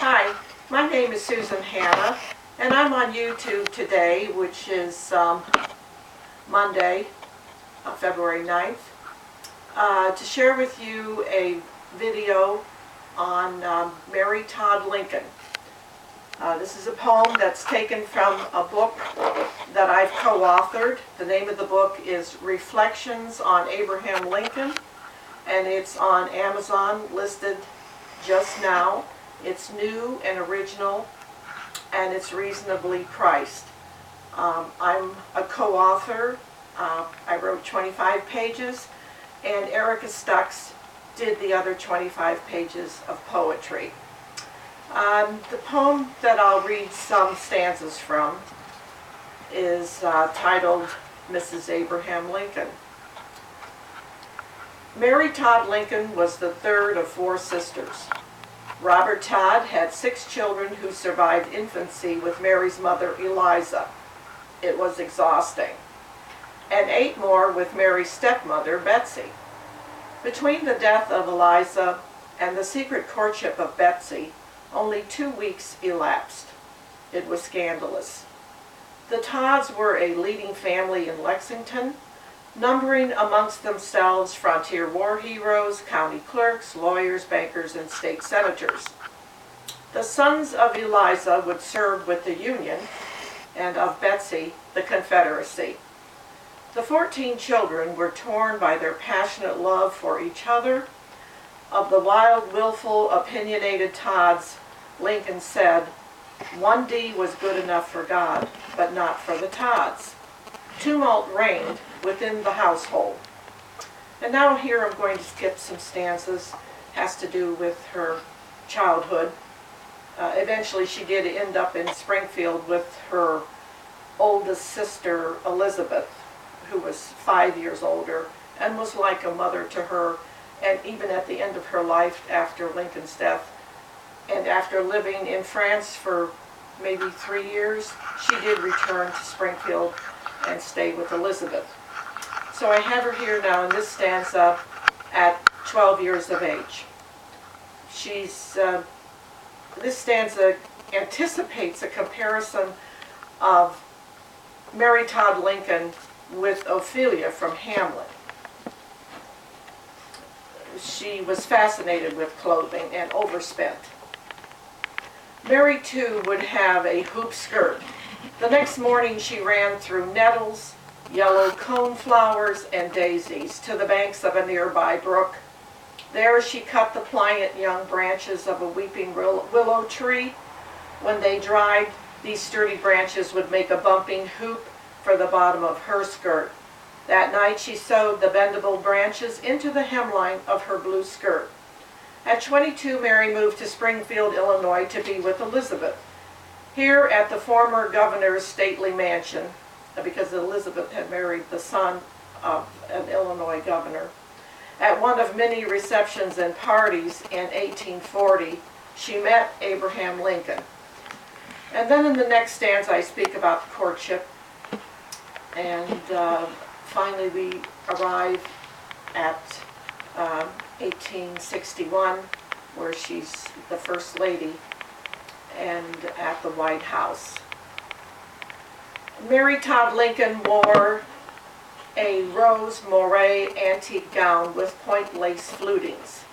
Hi, my name is Susan Hanna, and I'm on YouTube today, which is Monday, February 9th, to share with you a video on Mary Todd Lincoln. This is a poem that's taken from a book that I've co-authored. The name of the book is Reflections on Abraham Lincoln, and it's on Amazon, listed just now. It's new and original, and it's reasonably priced. I'm a co-author. I wrote 25 pages, and Erica Stux did the other 25 pages of poetry. The poem that I'll read some stanzas from is titled Mrs. Abraham Lincoln. Mary Todd Lincoln was the third of 4 sisters. Robert Todd had 6 children who survived infancy with Mary's mother, Eliza. It was exhausting. And 8 more with Mary's stepmother, Betsy. Between the death of Eliza and the secret courtship of Betsy, only 2 weeks elapsed. It was scandalous. The Todds were a leading family in Lexington, numbering amongst themselves frontier war heroes, county clerks, lawyers, bankers, and state senators. The sons of Eliza would serve with the Union, and of Betsy, the Confederacy. The 14 children were torn by their passionate love for each other. Of the wild, willful, opinionated Todds, Lincoln said, "One D was good enough for God, but not for the Todds." Tumult reigned within the household. And now here I'm going to skip some stanzas. Has to do with her childhood. Eventually she did end up in Springfield with her oldest sister, Elizabeth, who was 5 years older and was like a mother to her. And even at the end of her life, after Lincoln's death, and after living in France for maybe 3 years, she did return to Springfield and stay with Elizabeth. So I have her here now in this stanza at 12 years of age. This stanza anticipates a comparison of Mary Todd Lincoln with Ophelia from Hamlet. She was fascinated with clothing and overspent. Mary, too, would have a hoop skirt. The next morning she ran through nettles, yellow coan flowers, and daisies to the banks of a nearby brook. There she cut the pliant young branches of a weeping willow tree. When they dried, these sturdy branches would make a bumping hoop for the bottom of her skirt. That night she sewed the bendable branches into the hemline of her blue skirt. At 22, Mary moved to Springfield, Illinois to be with Elizabeth. Here at the former governor's stately mansion, because Elizabeth had married the son of an Illinois governor. At one of many receptions and parties in 1840, she met Abraham Lincoln. And then in the next stanza I speak about the courtship. And finally we arrive at 1861, where she's the First Lady, and at the White House. Mary Todd Lincoln wore a rose moire antique gown with point lace flutings.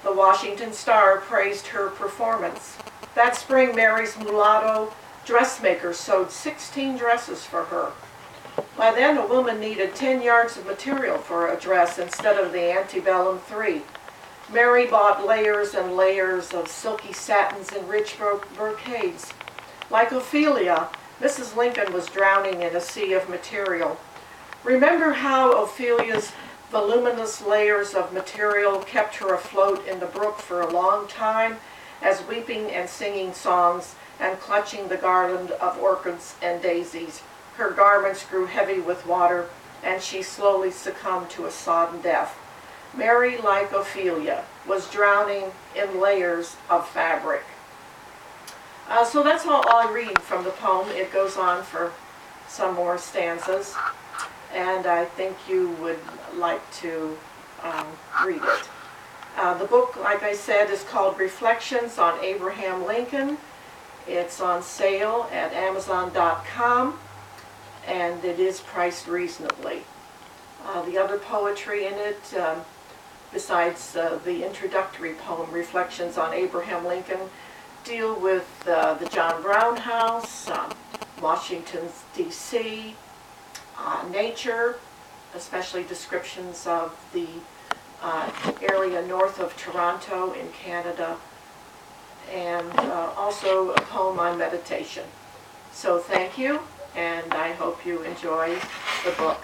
The Washington Star praised her performance. That spring, Mary's mulatto dressmaker sewed 16 dresses for her. By then, a woman needed 10 yards of material for a dress instead of the antebellum 3. Mary bought layers and layers of silky satins and rich brocades. Like Ophelia, Mrs. Lincoln was drowning in a sea of material. Remember how Ophelia's voluminous layers of material kept her afloat in the brook for a long time, as weeping and singing songs and clutching the garland of orchids and daisies, her garments grew heavy with water, and she slowly succumbed to a sodden death. Mary, like Ophelia, was drowning in layers of fabric. So that's all I read from the poem. It goes on for some more stanzas, and I think you would like to read it. The book, like I said, is called Reflections on Abraham Lincoln. It's on sale at Amazon.com, and it is priced reasonably. The other poetry in it, besides the introductory poem, Reflections on Abraham Lincoln, deal with the John Brown House, Washington, D.C., nature, especially descriptions of the area north of Toronto in Canada, and also a poem on meditation. So thank you, and I hope you enjoy the book.